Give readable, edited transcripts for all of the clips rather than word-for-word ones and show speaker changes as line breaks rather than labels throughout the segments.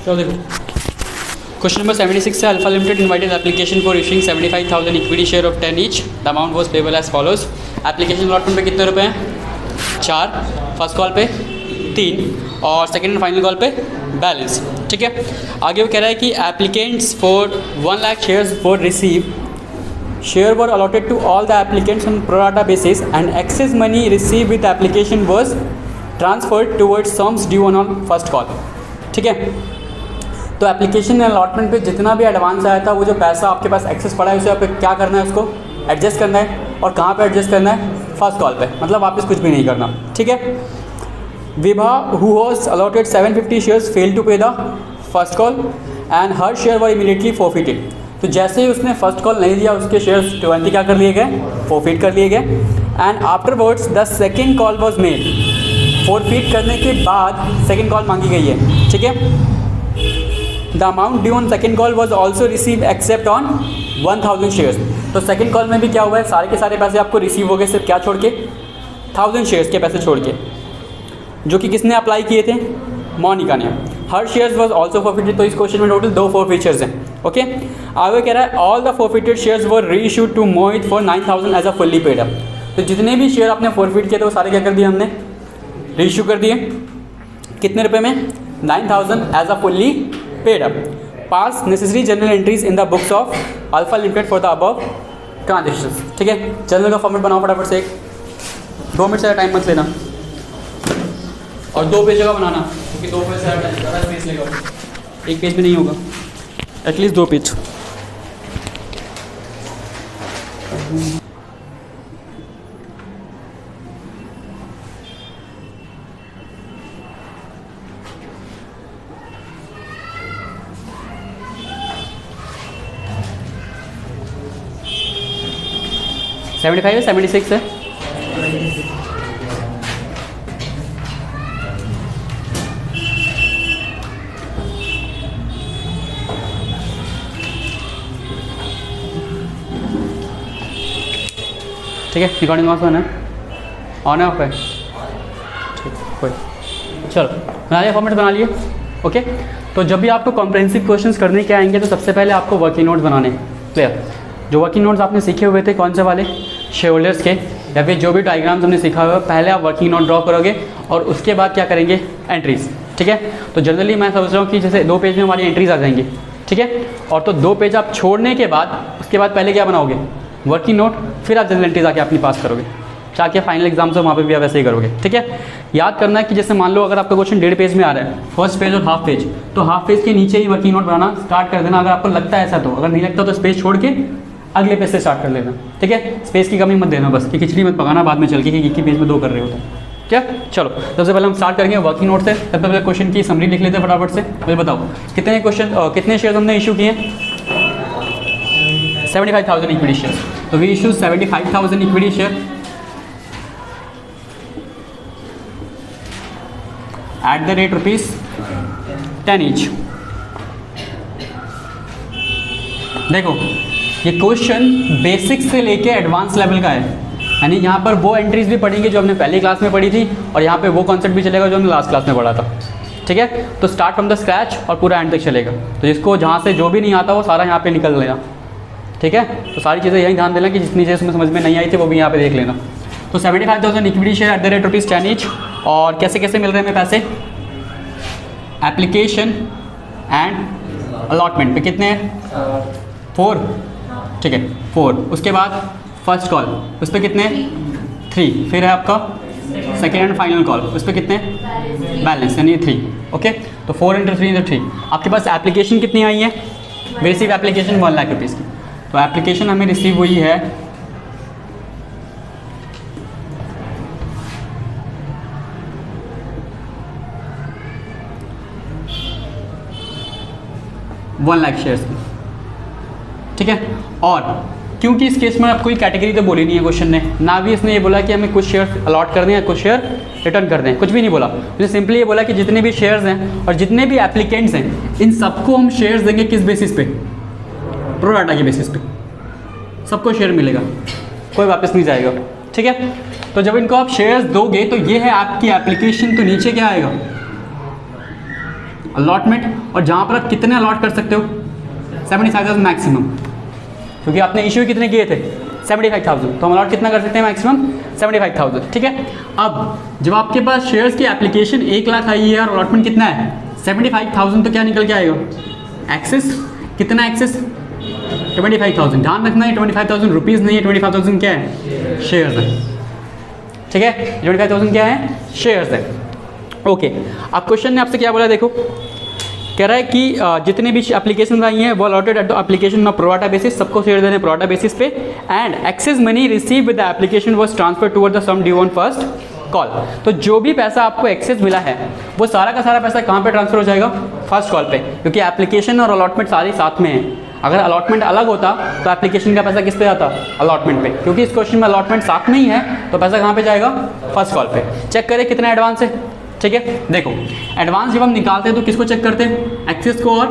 चलो देखो question number 76 से alpha limited invited application for issuing 75,000 equity share of 10 each. The amount was payable as follows. Application allotment पे कितने रुपए हैं? 4, फर्स्ट कॉल पे 3 और सेकंड एंड फाइनल कॉल पे बैलेंस। ठीक है, आगे वो कह रहा है कि applicants for 1 lakh shares for receive share were allotted to all the applicants on pro rata basis and excess money receive with application was transferred towards sums due on first call. ठीक है, तो एप्लीकेशन अलॉटमेंट पे जितना भी advance आया था वो जो पैसा आपके पास एक्सेस पड़ा है उसे आपको क्या करना है, उसको एडजस्ट करना है। और कहाँ पे एडजस्ट करना है? फर्स्ट कॉल पे, मतलब वापस कुछ भी नहीं करना। ठीक है, Vibha who was allotted 750 shares fail to pay the first call and her share were immediately forfeited. तो जैसे ही उसने फर्स्ट कॉल नहीं दिया उसके शेयर्स 20 क्या कर लिए गए? फॉरफिट कर लिए गए। And afterwards the second call was made. Forfeit करने के बाद सेकेंड कॉल मांगी गई है। ठीक है, the amount due on second call was also receive except on 1000 shares. तो सेकेंड कॉल में भी क्या हुआ है? सारे के सारे पैसे आपको रिसीव हो गए, सिर्फ क्या छोड़ के? 1000 शेयर्स के पैसे छोड़ के, जो कि किसने अप्लाई किए थे? मोनिका ने। हर शेयर्स वॉज ऑल्सो फॉरफिटेड। तो इस क्वेश्चन में टोटल 2 फॉरफिचर्स हैं। ओके, आगे कह रहा है all the forfeited shares were reissued to Mohit for 9000 as a fully paid up. तो जितने भी शेयर आपने फॉरफिट किए थे वो सारे क्या कर दिए हमने? रीइश्यू कर दिए। कितने रुपए में? 9000 as a fully paid up. Pass necessary journal entries in the books of alpha limited for the above transactions. ठीक है, जनरल का फॉर्मेट बनाओ फटाफट से। 2 मिनट से टाइम मत लेना और 2 पेज का बनाना, क्योंकि 2 पेज से ज़्यादा स्पेस लेगा, एक पेज में नहीं होगा, एटलीस्ट 2 पेज। सेवेंटी 75 है 76 है? ठीक है, रिकॉर्डिंग ऑफ है, ऑन है, ऑफ है? ठीक, कोई चलो बना लिया, फॉर्मेट बना लिए। ओके, तो जब भी आपको कॉम्प्रिहेंसिव क्वेश्चंस करने के आएंगे तो सबसे पहले आपको वर्किंग नोट्स बनाने। क्लियर? जो वर्किंग नोट्स आपने सीखे हुए थे कौन से वाले? शेयर होल्डर्स के, या फिर जो भी डायग्राम्स हमने सीखा हुआ है, पहले आप वर्किंग नोट ड्रॉ करोगे और उसके बाद क्या करेंगे? एंट्रीज। ठीक है, तो जनरली मैं सोच रहा हूँ कि जैसे 2 पेज में हमारी एंट्रीज आ जाएंगी। ठीक है, और तो 2 पेज आप छोड़ने के बाद उसके बाद पहले क्या बनाओगे? वर्किंग नोट, फिर आप जनरल एंट्रीज आके अपनी पास करोगे। चाहे फाइनल एग्जाम्स हो वहाँ पे भी आप वैसे ही करोगे। ठीक है, याद करना है कि जैसे मान लो अगर आपका क्वेश्चन 1.5 पेज में आ रहा है, फर्स्ट पेज और हाफ पेज, तो हाफ पेज के नीचे ही वर्किंग नोट बनाना स्टार्ट कर देना। अगर आपको लगता है ऐसा, तो अगर नहीं लगता तो स्पेस छोड़ के अगले पेज से स्टार्ट कर लेना। ठीक है, स्पेस की कमी मत देना, बस कि खिचड़ी मत पकाना बाद में चल के कि एक ही पेज में 2 कर रहे होते हैं। क्या? चलो सबसे पहले हम स्टार्ट करेंगे वर्किंग नोट से। सबसे पहले क्वेश्चन की समरी लिख लेते हैं फटाफट से। मुझे बताओ कितने शेयर हमने इशू किए? 75,000 इक्विटी शेयर। तो we issue 75,000 equity share at the rate ₹10 each. देखो ये क्वेश्चन बेसिक से लेके एडवांस लेवल का है, यानी यहाँ पर वो एंट्रीज भी पढ़ेंगे जो हमने पहली क्लास में पढ़ी थी और यहाँ पे वो कॉन्सेप्ट भी चलेगा जो हमने लास्ट क्लास में पढ़ा था। ठीक है, तो स्टार्ट फ्रॉम द स्क्रैच और पूरा एंड तक चलेगा। तो जिसको जहाँ से जो भी नहीं आता वो सारा यहाँ पे निकल लेना। ठीक है, तो सारी चीज़ें यही ध्यान देना कि जितनी चीज़ें समझ में नहीं आई थी वो भी यहाँ पे देख लेना। तो 75,000 equity share at the rate ₹10 each. और कैसे कैसे मिल रहे हैं हमें पैसे? एप्लीकेशन एंड अलॉटमेंट पे कितने हैं? 4। ठीक है, 4। उसके बाद फर्स्ट कॉल उस पर कितने? 3। फिर है आपका सेकेंड एंड फाइनल कॉल, उस पर कितने? बैलेंस, यानी 3। ओके, तो 4 × 3 × 3। आपके पास एप्लीकेशन कितनी आई है? We receive application 1 lakh rupees की। तो एप्लीकेशन हमें रिसीव हुई है 1 लाख शेयर्स की। ठीक है, और क्योंकि इस केस में अब कोई कैटेगरी तो बोली नहीं है क्वेश्चन ने, ना भी इसने ये बोला कि हमें कुछ शेयर अलॉट कर दें या कुछ शेयर रिटर्न कर दें, कुछ भी नहीं बोला। उसने सिंपली ये बोला कि जितने भी शेयर्स हैं और जितने भी एप्लीकेंट्स हैं इन सबको हम शेयर्स देंगे। किस बेसिस पे? प्रो राटा के बेसिस पे सबको शेयर मिलेगा, कोई वापस नहीं जाएगा। ठीक है, तो जब इनको आप शेयर्स दोगे तो ये है आपकी एप्लीकेशन, तो नीचे क्या आएगा? अलॉटमेंट, और जहाँ पर आप कितने अलॉट कर सकते हो 75,000 मैक्सिमम, क्योंकि आपने इशू कितने किए थे 75,000, तो हम अलॉट कितना कर सकते हैं मैक्सिमम 75,000, ठीक है। अब जब आपके पास शेयर्स की एप्लीकेशन 1 लाख आई है और अलॉटमेंट कितना है 75,000, तो क्या निकल के आएगा एक्सेस, कितना एक्सेस 25,000। ध्यान रखना है 25,000 रुपीज़ नहीं है, 25,000 क्या है शेयर्स है, ठीक है। 25,000 क्या है शेयर्स है, ओके। अब क्वेश्चन ने आपसे क्या बोला, देखो कह रहा है कि जितने भी एप्लीकेशन आई हैं वो allotted at the application of pro rata basis, सबको शेयर देने प्रोराटा बेसिस पे, and excess money receive with the application was transfer toward the sum due on first call. तो जो भी पैसा आपको एक्सेस मिला है वो सारा का सारा पैसा कहाँ पे ट्रांसफर हो जाएगा फर्स्ट कॉल पे, क्योंकि एप्लीकेशन और अलॉटमेंट सारे साथ में है। अगर अलॉटमेंट अलग होता तो एप्लीकेशन का पैसा किस पे जाता अलॉटमेंट पे, क्योंकि इस क्वेश्चन में अलॉटमेंट साथ में ही है तो पैसा कहाँ पे जाएगा फर्स्ट कॉल पे। चेक करें कितना एडवांस है, ठीक है। देखो एडवांस जब हम निकालते हैं तो किसको चेक करते हैं एक्सेस को और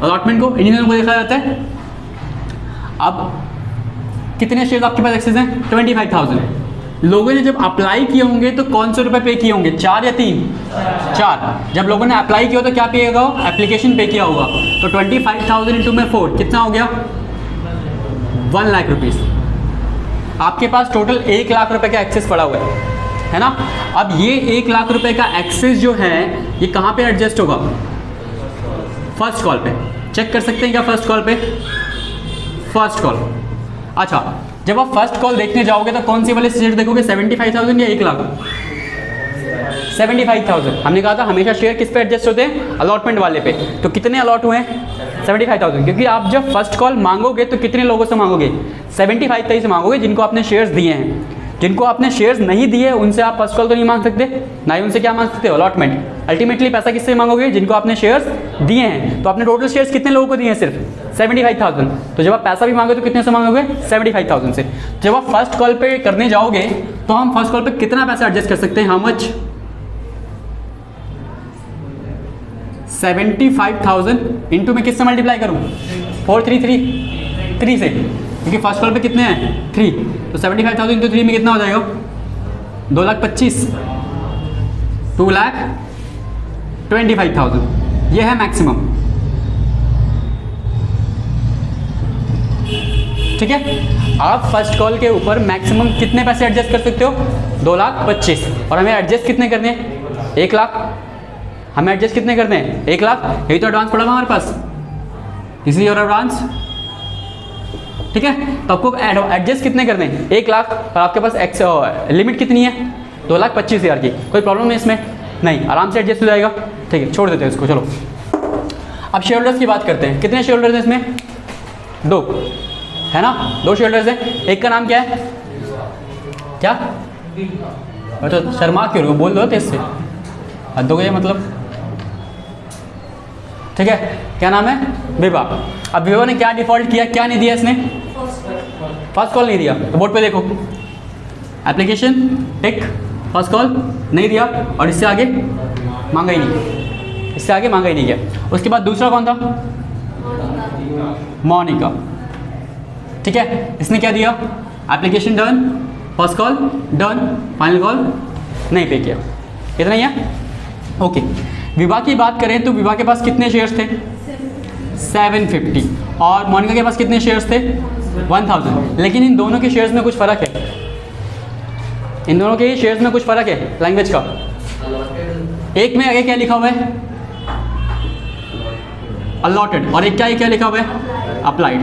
अलॉटमेंट को, इन्हीं दोनों को देखा जाता है। अब कितने शेयर आपके पास एक्सेस हैं 25,000, लोगों ने जब अप्लाई किए होंगे तो कौन से रुपए पे किए होंगे 4 या 3 4। जब लोगों ने अप्लाई किया तो क्या पे होगा एप्लीकेशन पे किया होगा, तो 25,000 इंटू में 4 कितना हो गया 1 लाख रुपीज़। आपके पास टोटल 1 लाख रुपए का एक्सेस पड़ा हुआ है ना। अब ये 1 लाख रुपए का एक्सेस जो है ये कहाँ पे एडजस्ट होगा फर्स्ट कॉल पे, चेक कर सकते हैं क्या फर्स्ट कॉल पे, फर्स्ट कॉल। अच्छा जब आप फर्स्ट कॉल देखने जाओगे तो कौन सी वाले शेयर देखोगे 75,000 या 1 लाख 75,000। हमने कहा था हमेशा शेयर किस पे एडजस्ट होते हैं अलॉटमेंट वाले पे, तो कितने अलॉट हुए हैं 75,000, क्योंकि आप जब फर्स्ट कॉल मांगोगे तो कितने लोगों से मांगोगे 75,000 से मांगोगे जिनको आपने शेयर्स दिए हैं। जिनको आपने शेयर्स नहीं दिए उनसे आप फर्स्ट कॉल तो नहीं मांग सकते, ना ही उनसे क्या मांग सकते हो अलॉटमेंट। अल्टीमेटली पैसा किससे मांगोगे जिनको आपने शेयर्स दिए हैं। तो आपने टोटल शेयर्स कितने लोगों को दिए हैं सिर्फ 75,000, तो जब आप पैसा भी मांगोगे तो कितने से मांगोगे 75,000 से। जब आप फर्स्ट कॉल पे करने जाओगे तो हम फर्स्ट कॉल पे कितना पैसा एडजस्ट कर सकते हैं, हाउ मच 75,000 इंटू में किससे मल्टीप्लाई करूँ 433 से, क्योंकि फर्स्ट कॉल पे कितने हैं 3, तो 75,000 इंटू 3 में कितना हो जाएगा 2,25,000 2,25,000, ये है मैक्सिमम, ठीक है। आप फर्स्ट कॉल के ऊपर मैक्सिमम कितने पैसे एडजस्ट कर सकते हो 2,25,000, और हमें एडजस्ट कितने करने हैं 1 लाख, हमें एडजस्ट कितने करने हैं 1 लाख, यही तो एडवांस पड़ा हुआ हमारे पास, इसलिए और एडवांस, ठीक है। तो आपको एडजस्ट कितने करने हैं 1 लाख, और आपके पास लिमिट कितनी है 2,25,000 की, कोई प्रॉब्लम है इसमें नहीं, आराम से एडजस्ट हो जाएगा, ठीक है। छोड़ देते हैं इसको, चलो अब शेयर होल्डर्स की बात करते हैं। कितने शेयर होल्डर्स हैं इसमें 2 है ना, 2 शेयर होल्डर्स हैं। एक का नाम क्या है क्या, तो शर्मा क्यों रहे हो, बोल दो तेज से, हद हो गई मतलब, ठीक है। क्या नाम है विभा। अब विभा ने क्या डिफॉल्ट किया, क्या नहीं दिया इसने फर्स्ट कॉल नहीं दिया, तो बोर्ड पे देखो एप्लीकेशन टिक, फर्स्ट कॉल नहीं दिया, और इससे आगे मांगा ही नहीं, इससे आगे मांगा ही नहीं गया। उसके बाद दूसरा कौन था मोनिका, ठीक है। इसने क्या दिया application done, first call done, final call नहीं पे किया, इतना ही है, ओके। विभा की बात करें तो विभा के पास कितने शेयर्स थे 750, और मोनिका के पास कितने शेयर्स थे 1000। लेकिन इन दोनों के शेयर्स में कुछ फ़र्क है, इन दोनों के शेयर्स में कुछ फ़र्क है लैंग्वेज का। एक में आगे क्या लिखा हुआ है अलॉटेड, और एक क्या लिखा हुआ है अप्लाइड।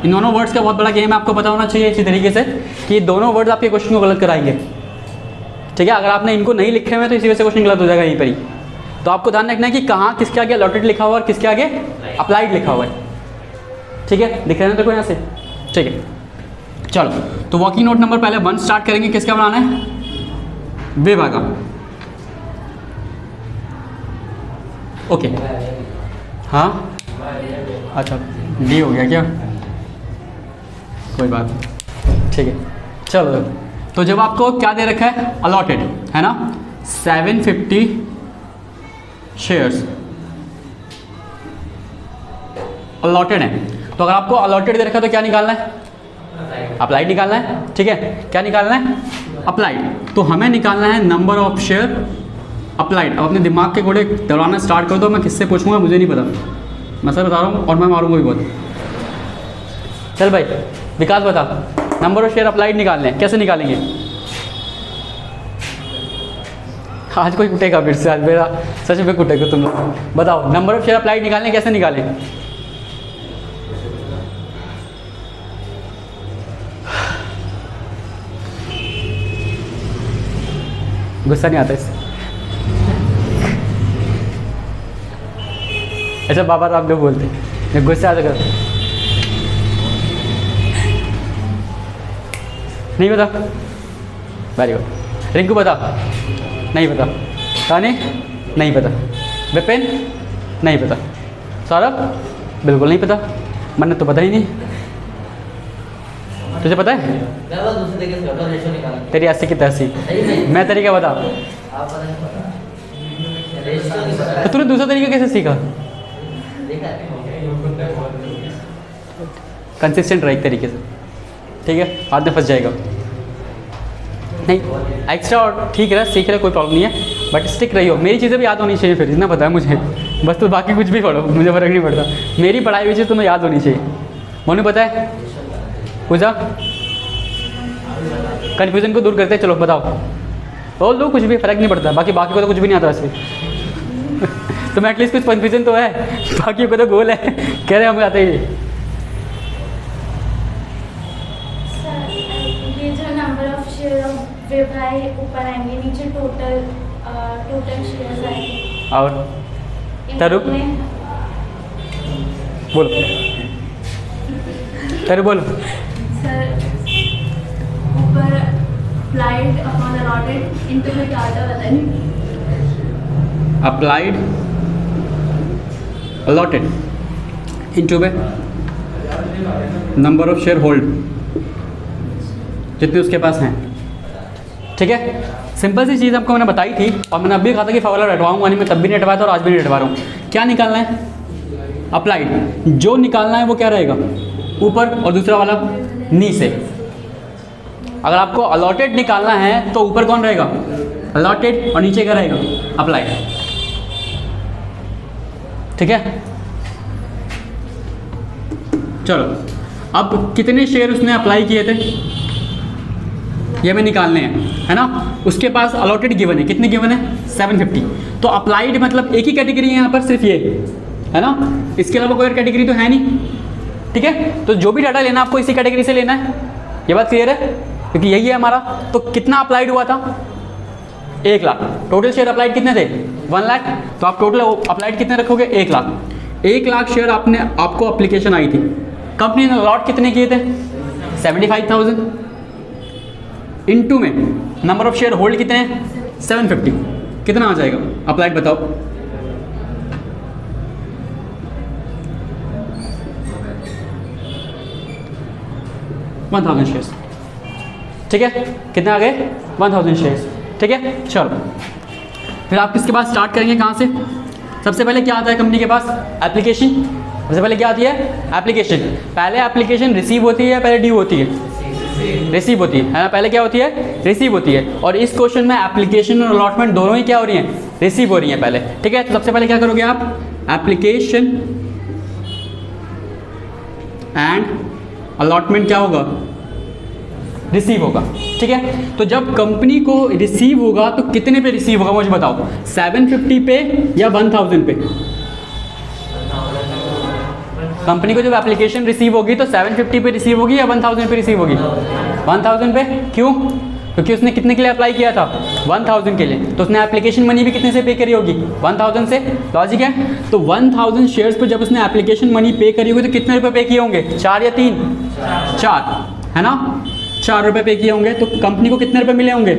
इन दोनों वर्ड्स का बहुत बड़ा गेम है, आपको पता होना चाहिए इसी तरीके से कि दोनों वर्ड्स आपके क्वेश्चन को गलत कराएंगे, ठीक है। अगर आपने इनको नहीं लिखे हुए तो इसी वजह से क्वेश्चन गलत हो जाएगा यहीं पर ही। तो आपको ध्यान रखना है कि कहाँ किसके आगे अलॉटेड लिखा हुआ है और किसके आगे अप्लाइड लिखा हुआ है, ठीक है। दिख रहे हैं देखो यहाँ से, ठीक है। चलो तो वर्किंग नोट नंबर पहले 1 स्टार्ट करेंगे, किसका बनाना है विभा का, ओके। हाँ अच्छा डी हो गया क्या, कोई बात नहीं, ठीक है। चलो तो जब आपको क्या दे रखा है अलॉटेड है ना 750 शेयर्स अलॉटेड है, तो अगर आपको अलॉटेड दे रखा है तो क्या निकालना है अप्लाइड निकालना है, ठीक है। क्या निकालना है अप्लाइड, तो हमें निकालना है नंबर ऑफ शेयर अप्लाइड। अब अपने दिमाग के घोड़े दौड़ाना स्टार्ट कर दो, मैं किससे पूछूंगा मुझे नहीं पता, मैं सर बता रहा हूँ और मैं मारूंगा भी बहुत। चल भाई विकास बता, नंबर ऑफ शेयर अप्लाइड निकालने हैं, कैसे निकालेंगे? आज कोई कुटेगा फिर से, आज मेरा सच में कुटेगा तुम लोग। बताओ नंबर ऑफ शेयर अप्लाइड निकालने कैसे निकालें? गुस्सा नहीं आता इससे? अच्छा बाबा राम लोग बोलते हैं गुस्सा आता कर, नहीं पता? Very good. रिंकू बता, नहीं पता? तानी नहीं पता? विपिन नहीं पता? सौरभ बिल्कुल नहीं पता? मैंने तो पता ही नहीं। तुझे पता है? तेरी 80 की 80, मैं तरीका बता। तो तूने दूसरा तरीका कैसे सीखा? कंसिस्टेंट रहा एक तरीके से, ठीक है? बाद में फंस जाएगा नहीं। एक्स्ट्रा और ठीक है, सीख रहे कोई प्रॉब्लम नहीं है, बट स्टिक रही हो। मेरी चीज़ें भी याद होनी चाहिए फिर, इतना पता है मुझे, बस तो बाकी कुछ भी पढ़ो मुझे फ़र्क नहीं पड़ता, मेरी पढ़ाई हुई चीज़ तुम्हें याद होनी चाहिए। मोनू पता है? पूजा कन्फ्यूज़न को दूर करते हैं, चलो बताओ। बोल दो कुछ भी, फ़र्क नहीं पड़ता, बाकी को तो कुछ भी नहीं आता वैसे तो मैं एटलीस्ट कुछ कन्फ्यूज़न तो है, बाकी को तो गोल है कह रहे हम आते ही।
ये जो नंबर ऑफ शेयर ऑफ विभाई ऊपर आएंगे, नीचे टोटल शेयर्स आएंगे।
और तरु बोलो, तरु बोलो।
सर ऊपर अप्लाइड अपॉन अलॉटेड इनटू में क्या आता बताइए?
अप्लाइड अलॉटेड इनटू में नंबर ऑफ शेयर होल्ड, जितने उसके पास हैं, ठीक है? सिंपल सी चीज़ आपको मैंने बताई थी, और मैंने अभी कहा था कि फॉर्मूला रटवाऊंगा नहीं, मैं तब भी नहीं रटवाया था और आज भी नहीं रटवा रहा हूँ। क्या निकालना है? अप्लाइड। जो निकालना है वो क्या रहेगा? ऊपर, और दूसरा वाला नीचे। अगर आपको अलॉटेड निकालना है तो ऊपर कौन रहेगा? अलॉटेड, और नीचे क्या रहेगा? अप्लाइड, ठीक है? चलो अब कितने शेयर उसने अप्लाई किए थे ये हमें निकालने हैं, है ना? उसके पास अलॉटेड गिवन है, कितने गिवन है? 750। तो अप्लाइड मतलब एक ही कैटेगरी है यहाँ पर, सिर्फ ये, है ना? इसके अलावा कोई और कैटेगरी तो है नहीं, ठीक है? तो जो भी डाटा लेना आपको इसी कैटेगरी से लेना है, ये बात क्लियर है? क्योंकि यही है हमारा। तो कितना अप्लाइड हुआ था? 1 लाख। टोटल शेयर अप्लाइड कितने थे? 1 लाख। तो आप टोटल अप्लाइड कितने रखोगे? 1 लाख। 1 लाख शेयर आपको एप्लीकेशन आई थी, कंपनी ने अलॉट कितने किए थे? 75,000। इनटू में नंबर ऑफ शेयर होल्ड कितने हैं? 750। कितना आ जाएगा? अप्लाइड बताओ। $1,000 शेयर्स, ठीक है? कितने आ गए? 1000 शेयर्स, ठीक है? चलो फिर आप किसके पास स्टार्ट करेंगे? कहाँ से? सबसे पहले क्या आता है कंपनी के पास? एप्लीकेशन। सबसे पहले क्या आती है? एप्लीकेशन। पहले एप्लीकेशन रिसीव होती है या पहले ड्यू होती है? रिसीव होती है ना? पहले क्या होती है? रिसीव होती है। और इस क्वेश्चन में एप्लीकेशन और अलॉटमेंट दोनों ही क्या हो रही हैं? रिसीव हो रही हैं पहले, ठीक है? तो सबसे पहले क्या करोगे आप? एप्लीकेशन एंड अलॉटमेंट क्या होगा? रिसीव होगा, ठीक है? तो जब कंपनी को रिसीव होगा तो कितने पे रिसीव होगा मुझे बताओ? 750 पे या 1000 पे? कंपनी को जब एप्लीकेशन रिसीव होगी तो 750 पे रिसीव होगी या 1000 पे रिसीव होगी? 1000 पे। क्यों? क्योंकि उसने कितने के लिए अप्लाई किया था? 1000 के लिए। तो उसने एप्लीकेशन मनी भी कितने से पे करी होगी? 1000 से। लॉजिक है? तो 1000 शेयर्स पे जब उसने एप्लीकेशन मनी पे करी होगी तो कितने रुपए पे किए होंगे? 4 या 3? 4, है ना? 4 रुपये पे किए होंगे। तो कंपनी को कितने रुपए मिले होंगे?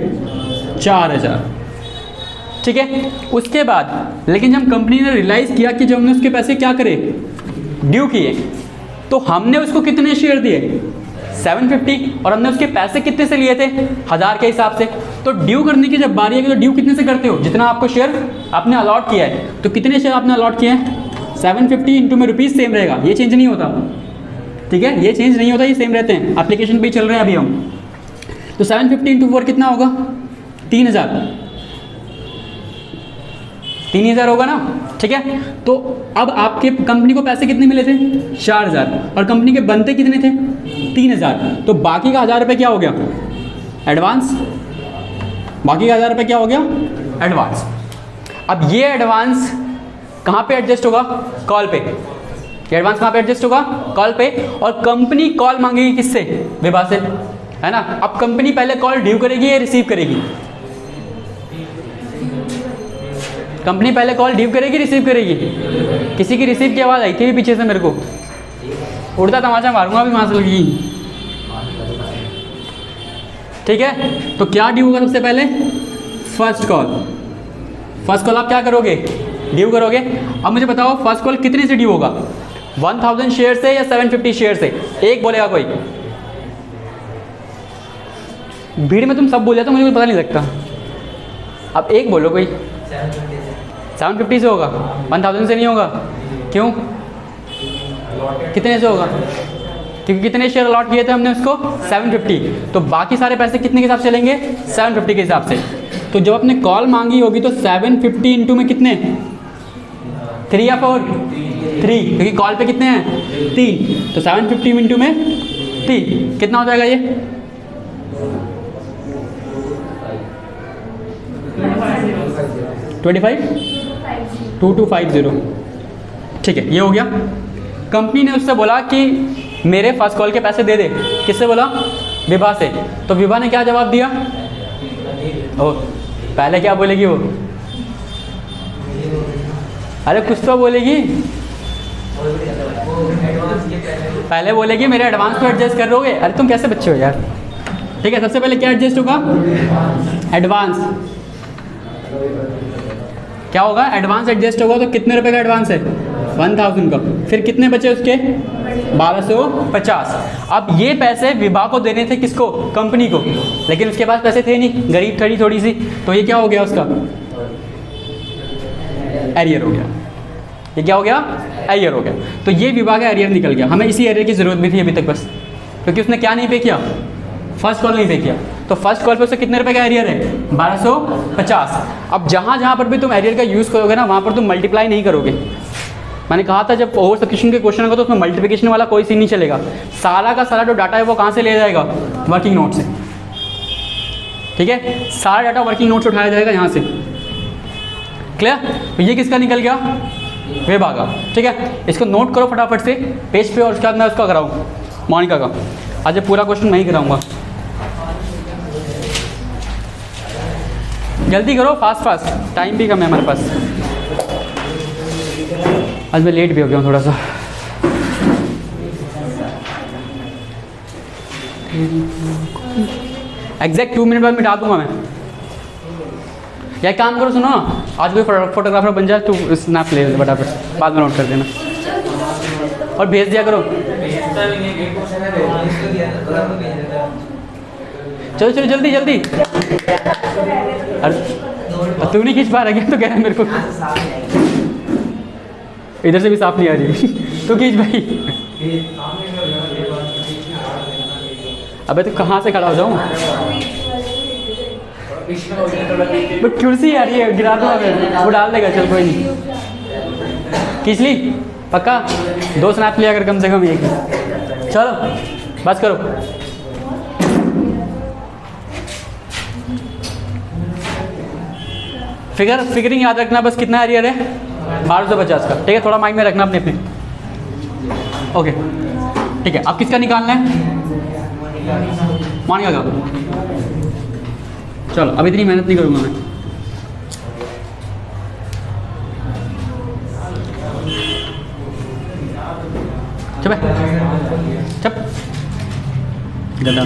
4000, ठीक है? उसके बाद लेकिन जब कंपनी ने रियलाइज़ किया कि जब हमने उसके पैसे क्या करे? ड्यू किए, तो हमने उसको कितने शेयर दिए? 750। और हमने उसके पैसे कितने से लिए थे? 1000 के हिसाब से। तो ड्यू करने की जब बारी है तो ड्यू कितने से करते हो? जितना आपको शेयर आपने अलॉट किया है। तो कितने शेयर आपने अलॉट किए हैं? 750 इंटू में रुपीज़ सेम रहेगा, ये चेंज नहीं होता, ठीक है? ये चेंज नहीं होता, ये सेम रहते हैं। एप्लीकेशन पे ही चल रहे हैं अभी हम। तो 750 इंटू 4 कितना होगा? 3000। 3000 होगा ना, ठीक है। तो अब आपके कंपनी को पैसे कितने मिले थे? 4000, और कंपनी के बनते कितने थे? 3000। तो बाकी का 1000 रुपये क्या हो गया? एडवांस। बाकी का 1000 रुपये क्या हो गया? एडवांस। अब ये एडवांस कहाँ पे एडजस्ट होगा? कॉल पे। ये एडवांस कहाँ पे एडजस्ट होगा? कॉल पे। और कंपनी कॉल मांगेगी किससे? विभा से, है ना। अब कंपनी पहले कॉल ड्यू करेगी या रिसीव करेगी? कंपनी पहले कॉल ड्यू करेगी, रिसीव करेगी? किसी की रिसीव की आवाज़ आई थी पीछे से मेरे को, उड़ता तमाचा मारूंगा अभी वहाँ से लगी, ठीक है। तो क्या ड्यू होगा सबसे पहले? First call. फर्स्ट कॉल आप क्या करोगे? ड्यू करोगे। अब मुझे बताओ फर्स्ट कॉल कितने से ड्यू होगा? 1000 शेयर से या 750 शेयर से? एक बोलेगा कोई? भीड़ में तुम सब बोल जाते हो, मुझे कुछ पता नहीं लगता। अब एक बोलो कोई। 750 से होगा, 1000 से नहीं होगा। क्यों? कितने से होगा? क्योंकि कितने शेयर अलॉट किए थे हमने उसको? 750। तो बाकी सारे पैसे कितने के हिसाब से लेंगे? 750 के हिसाब से। तो जब आपने कॉल मांगी होगी तो 750 इंटू में कितने? 3 या 4? 3, क्योंकि कॉल पे कितने हैं? 3। तो 750 इंटू में 3 कितना हो जाएगा ये? 2250। ठीक है, ये हो गया। कंपनी ने उससे बोला कि मेरे फर्स्ट कॉल के पैसे दे दे। किससे बोला? विभा से। तो विभा ने क्या जवाब दिया? ओ, पहले क्या बोलेगी वो? अरे कुछ तो बोलेगी। पहले बोलेगी मेरे एडवांस को एडजस्ट कर दोगे। अरे तुम कैसे बच्चे हो यार। ठीक है, सबसे पहले क्या एडजस्ट होगा? एडवांस। क्या होगा? एडवांस एडजस्ट होगा। तो कितने रुपए का एडवांस है? 1000 का। फिर कितने बचे उसके? 1250। अब ये पैसे विभा को देने थे, किसको? कंपनी को। लेकिन उसके पास पैसे थे नहीं, गरीब थड़ी थोड़ी सी। तो ये क्या हो गया? उसका एरियर हो गया। ये क्या हो गया? एरियर हो गया। तो ये विभा का एरियर निकल गया। हमें इसी एरियर की जरूरत भी थी अभी तक बस, क्योंकि उसने क्या नहीं पे किया? फर्स्ट कॉल नहीं पे किया। तो फर्स्ट कॉल पे उससे कितने रुपए का एरियर है? 1250। अब जहाँ पर भी तुम एरियर का यूज़ करोगे ना, वहाँ पर तुम मल्टीप्लाई नहीं करोगे। मैंने कहा था जब ओवर सब्सक्रिप्शन के क्वेश्चन होगा तो उसमें मल्टीप्लिकेशन वाला कोई सीन नहीं चलेगा। सारा का सारा जो डाटा है वो कहाँ से लिया जाएगा? वर्किंग नोट से। ठीक है, सारा डाटा वर्किंग नोट से उठाया जाएगा यहाँ से। क्लियर? तो ये किसका निकल गया? विभा का। ठीक है, इसको नोट करो फटाफट से पेज पे, और उसके बाद मैं उसका कराऊँ मोनिका का। आज पूरा क्वेश्चन मैं ही कराऊँगा। जल्दी करो, फास्ट फास्ट, टाइम भी कम है हमारे पास। आज मैं लेट भी हो गया हूँ थोड़ा सा। एग्जैक्ट 2 मिनट बाद मिटा दूंगा मैं। या काम करो, सुनो, आज कोई फोटोग्राफर बन जाए, तू स्नैप ले फटाफट, बाद में नोट कर देना और भेज दिया करो। चलो चलो जल्दी जल्दी। अरे तू नहीं खींच पा रहा क्या? तो कह रहा है मेरे को इधर से भी साफ नहीं आ रही। तो खींच भाई। अबे तो कहाँ से खड़ा हो जाऊँ? बट कुर्सी आ रही है, गिरा दो अगर, वो डाल देगा। चल कोई नहीं, खींच ली पक्का। 2 स्नैप लिया अगर कम से कम एक। चलो बस करो। फिगरिंग याद रखना, बस कितना एरियर है? 1250 का। ठीक है, थोड़ा माइंड में रखना अपने अपने। ओके ठीक है, अब किसका निकालना है? मोनिका का। चलो अब इतनी मेहनत नहीं करूँगा मैं। चुप चुप गधा।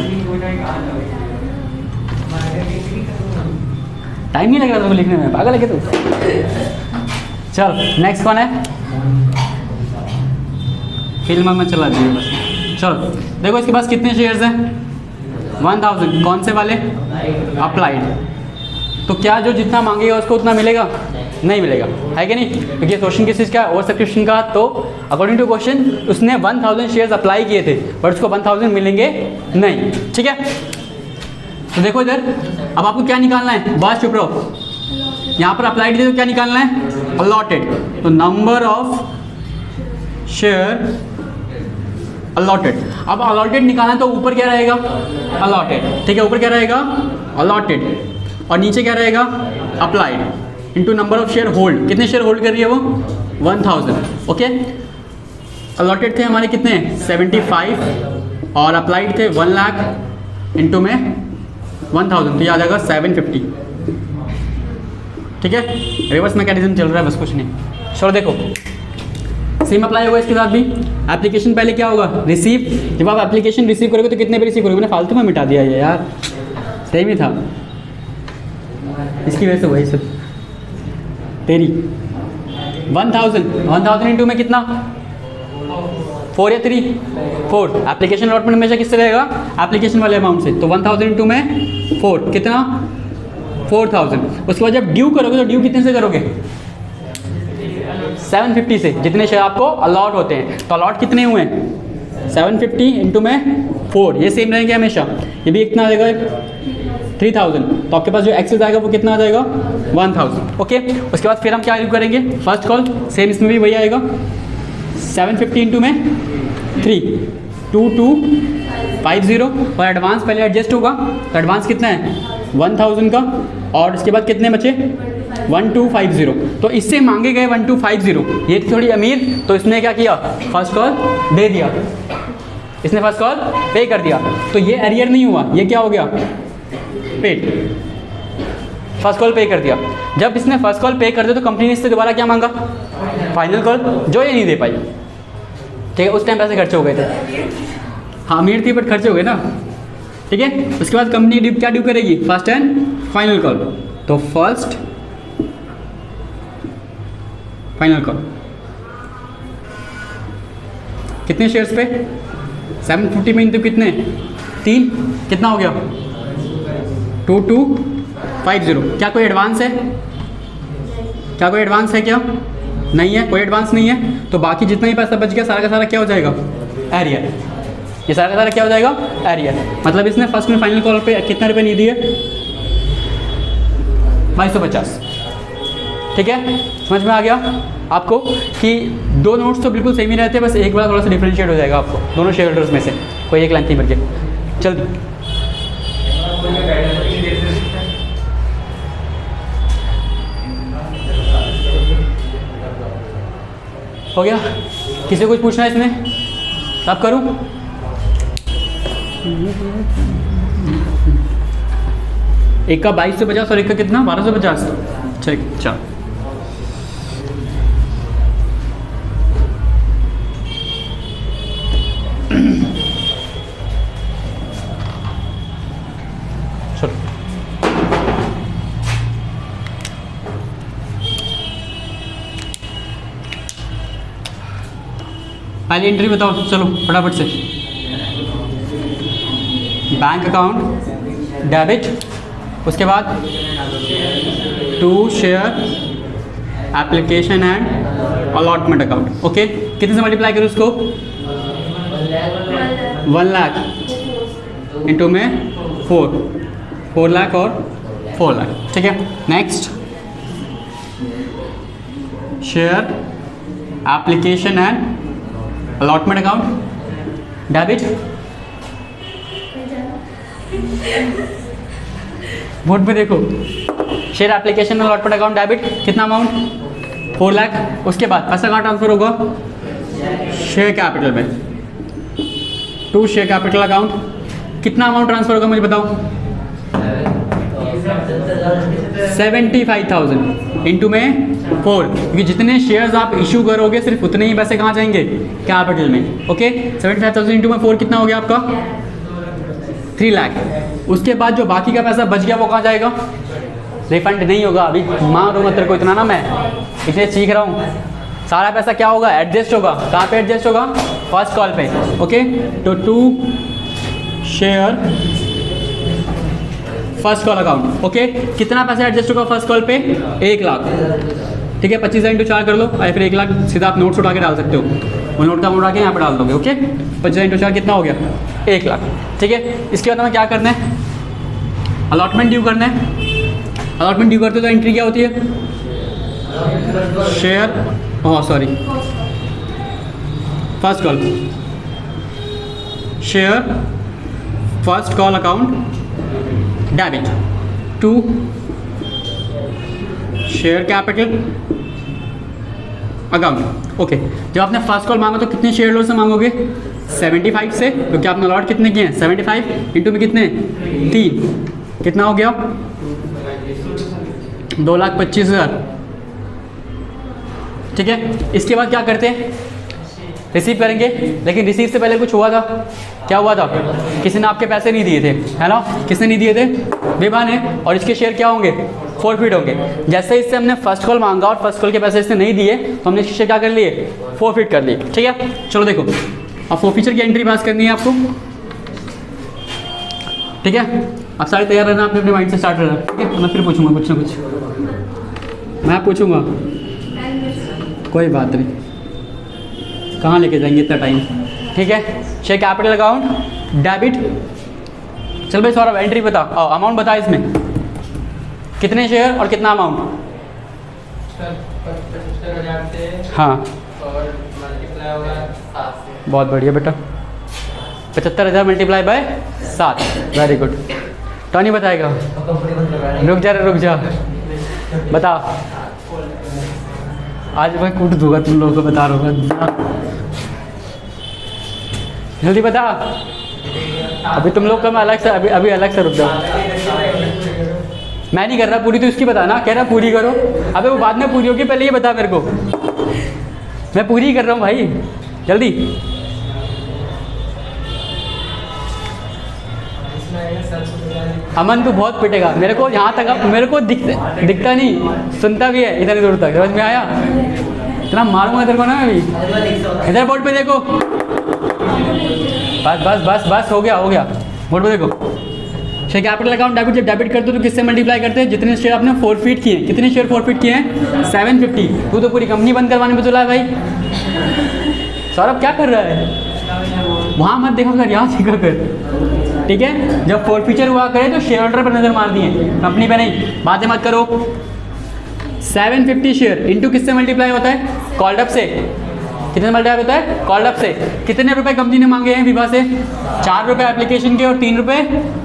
टाइम नहीं लग रहा था लिखने में, पागल है क्या तू? चल नेक्स्ट कौन है? फिल्म में चला दिए बस। चलो देखो इसके पास कितने शेयर्स हैं? 1000। कौन से वाले? अप्लाइड। तो क्या जो जितना मांगेगा उसको उतना मिलेगा? नहीं मिलेगा, है कि नहीं? क्योंकि क्वेश्चन किस चीज़ का? ओवर सब्सक्रिप्शन का। तो अकॉर्डिंग टू क्वेश्चन उसने 1000 शेयर्स अप्लाई किए थे, बट उसको 1000 मिलेंगे नहीं। ठीक है, तो देखो इधर, अब आपको क्या निकालना है? बस चुप रहो। यहाँ पर अप्लाइड थे तो क्या निकालना है, अलॉटेड। तो नंबर ऑफ शेयर अलॉटेड। अब अलॉटेड निकालना है तो ऊपर क्या रहेगा, अलॉटेड, ठीक है, ऊपर क्या रहेगा, अलॉटेड, और नीचे क्या रहेगा, applied into number of share hold. कितने शेयर होल्ड कर रही है वो, 1000। ओके, अलॉटेड थे हमारे कितने, 75, और अप्लाइड थे 1 लाख इंटू में 1000, तो ये आ जाएगा 750। ठीक है, रिवर्स मैकेनिज्म चल रहा है, बस कुछ नहीं। चलो देखो, सेम अप्लाई होगा इसके साथ भी। एप्लीकेशन पहले क्या होगा, रिसीव। जब आप एप्लीकेशन रिसीव करोगे तो कितने पे रिसीव करोगे, मैंने फालतू में मिटा दिया ये यार, सही में था, इसकी वजह से वही सब तेरी 1000 इंटू में कितना, 4 या 3, 4। एप्लीकेशन अलॉटमेंट हमेशा किससे रहेगा, एप्लीकेशन वाले अमाउंट से। तो 1000 इंटू में 4 कितना, 4000। उसके बाद जब ड्यू करोगे तो ड्यू कितने से करोगे, 750 से, जितने शेयर आपको अलॉट होते हैं। तो अलॉट कितने हुए, 750 इंटू में 4, ये सेम रहेंगे हमेशा। ये भी कितना आ जाएगा, 3000। तो आपके पास जो एक्सेस आएगा वो कितना आ जाएगा, 1000। ओके, उसके बाद फिर हम क्या करेंगे, फर्स्ट कॉल, सेम इसमें भी वही आएगा, 750 इंटू में 3, 2250, और एडवांस पहले एडजस्ट होगा। तो एडवांस कितना है, 1000 का, और उसके बाद कितने बचे, 1250। तो इससे मांगे गए 1250, ये थोड़ी अमीर, तो इसने क्या किया, फर्स्ट कॉल दे दिया, इसने फर्स्ट कॉल पे कर दिया। तो ये एरियर नहीं हुआ, ये क्या हो गया, पेड, फर्स्ट कॉल पे कर दिया। जब इसने फर्स्ट कॉल पे कर दिया तो कंपनी ने इससे दोबारा क्या मांगा, फाइनल कॉल, जो ये नहीं दे पाई। ठीक है, उस टाइम पैसे खर्चे हो गए थे, हाँ अमीर थी बट खर्चे हो गए ना। ठीक है, उसके बाद कंपनी क्या ड्यू करेगी, फर्स्ट एंड फाइनल कॉल। तो फर्स्ट फाइनल कॉल कितने शेयर्स पे, 750 में इंटू कितने, 3, कितना हो गया, 2250। क्या कोई एडवांस है, क्या कोई एडवांस है, क्या नहीं है, कोई एडवांस नहीं है। तो बाकी जितना ही पैसा बच गया सारा का सारा क्या हो जाएगा, एरियर। ये सारा का सारा क्या हो जाएगा, एरियर। मतलब इसने फर्स्ट में फाइनल कॉल पे कितने रुपए नहीं दिए, 2250। ठीक है, समझ में आ गया आपको कि दो नोट्स तो बिल्कुल सेम ही रहते हैं, बस एक बार थोड़ा सा डिफरेंशिएट हो जाएगा आपको दोनों शेयर होल्डर्स में से, कोई एक लाइन थी बन के। जल्दी हो गया, किसी को कुछ पूछना है इसमें, अब करूं, एक का 2250 और एक का कितना, 1250। ठीक, चल पहली एंट्री बताओ, चलो फटाफट से। बैंक अकाउंट डेबिट, उसके बाद to share application and allotment account. Okay, कितने से मल्टीप्लाई करूँ उसको, 1 लाख इंटू में 4 लाख और 4 लाख। ठीक है, next share application and allotment account debit, board पे देखो, share application allotment account debit, कितना अमाउंट, 4 लाख। उसके बाद पैसा कहाँ ट्रांसफर होगा, शेयर कैपिटल में, टू शेयर कैपिटल अकाउंट। कितना अमाउंट ट्रांसफर होगा मुझे बताओ, 75,000 इंटू में 4, क्योंकि जितने शेयर्स आप इशू करोगे सिर्फ उतने ही पैसे कहाँ जाएंगे, कैपिटल में। ओके, 75,000 इंटू में 4 कितना हो गया आपका, 3 लाख। उसके बाद जो बाकी का पैसा बच गया वो कहाँ जाएगा, रिफंड नहीं होगा। अभी मारो मत तेरे को इतना ना, मैं इसलिए सीख रहा हूँ। सारा पैसा क्या होगा, एडजस्ट होगा। कहाँ पे एडजस्ट होगा, फर्स्ट कॉल पे। ओके, तो to share first call account. Okay, कितना पैसा एडजस्ट होगा फर्स्ट कॉल पे, 1 लाख। ठीक है, 25,000 इंटू 4 कर लो, और फिर 1 लाख सीधा आप नोट्स उठा के डाल सकते हो, वो नोट का अमाउंट आके यहाँ पर डाल दोगे। ओके, 25,000 इंटू 4 कितना हो गया, 1 लाख। ठीक है, इसके बाद हमें क्या करना है, अलॉटमेंट ड्यू करना है। अलॉटमेंट ड्यू करते हो तो एंट्री क्या होती है? Share, sorry, first call, share first call account debit to share capital account. Okay, जब आपने फर्स्ट कॉल मांगा तो कितने शेयर होल्डर से मांगोगे? 75 से, क्योंकि आपने अलॉट कितने किए हैं? 75 इंटू में कितने? 3, कितना हो गया? 2,25,000। ठीक है, इसके बाद क्या करते हैं? रिसीव करेंगे, लेकिन रिसीव से पहले कुछ हुआ था। क्या हुआ था? किसी ने आपके पैसे नहीं दिए थे, है ना? किसने नहीं दिए थे? विभा ने। और इसके शेयर क्या होंगे? फॉरफिट होंगे। जैसे इससे हमने फर्स्ट कॉल मांगा और फर्स्ट कॉल के पैसे इसने नहीं दिए तो हमने इसके शेयर क्या कर लिए? फॉरफिट कर लिए। ठीक है, चलो देखो, अब फॉरफीचर की एंट्री पास करनी है आपको। ठीक है, अब सारे तैयार रहना, अपने अपने माइंड से स्टार्ट रहना। ठीक है, मैं फिर पूछूंगा कुछ ना कुछ, मैं पूछूंगा, कोई बात नहीं, कहाँ लेके जाएंगे इतना टाइम। ठीक है, शेयर कैपिटल अकाउंट डेबिट। चल भाई सौरभ, एंट्री बता, अमाउंट बता, इसमें कितने शेयर और कितना अमाउंट? हाँ, बहुत बढ़िया बेटा, 75,000 multiply by 7। Very good. Tony बताएगा। रुक जा बता, आज मैं कूट दूंगा तुम लोगों को, बता रहा हूँ, जल्दी बता। अभी तुम लोग का मैं अलग से, अभी अलग से रुक जाओ। मैं नहीं कर रहा पूरी, तो इसकी बता ना, कह रहा पूरी करो। अबे वो बाद में पूरी होगी, पहले ये बता मेरे को। मैं पूरी ही कर रहा हूँ भाई, जल्दी। अमन तू बहुत पिटेगा मेरे को, यहाँ तक मेरे को दिखता नहीं, सुनता भी है इधर दूर तक। समझ में आया? इतना मारूंगा तेरे को ना अभी। इधर बोर्ड पे देखो, बस बस बस बस, हो गया बोर्ड पे देखो। शेयर कैपिटल अकाउंट डेबिट, जब डेबिट करते हो तो किससे मल्टीप्लाई करते हैं? जितने शेयर आपने फॉरफिट किए हैं। कितने शेयर फॉरफिट किए हैं? 750। तू तो पूरी कंपनी बंद करवाने में तुला है भाई। सौरभ क्या कर रहा है? वहाँ मत देखा कर, यहाँ सीखा कर। ठीक है, जब फॉरफीचर हुआ करे तो शेयर होल्डर पर नजर मार दिए, कंपनी पे नहीं। बातें मत करो। 750 शेयर इंटू किससे मल्टीप्लाई होता है? कॉल्ड अप से। कितने मल्टीप्लाई होता है? कॉल्ड अप से। कितने रुपए कंपनी ने मांगे हैं विभा से? 4 रुपए एप्लीकेशन के और 3 रुपए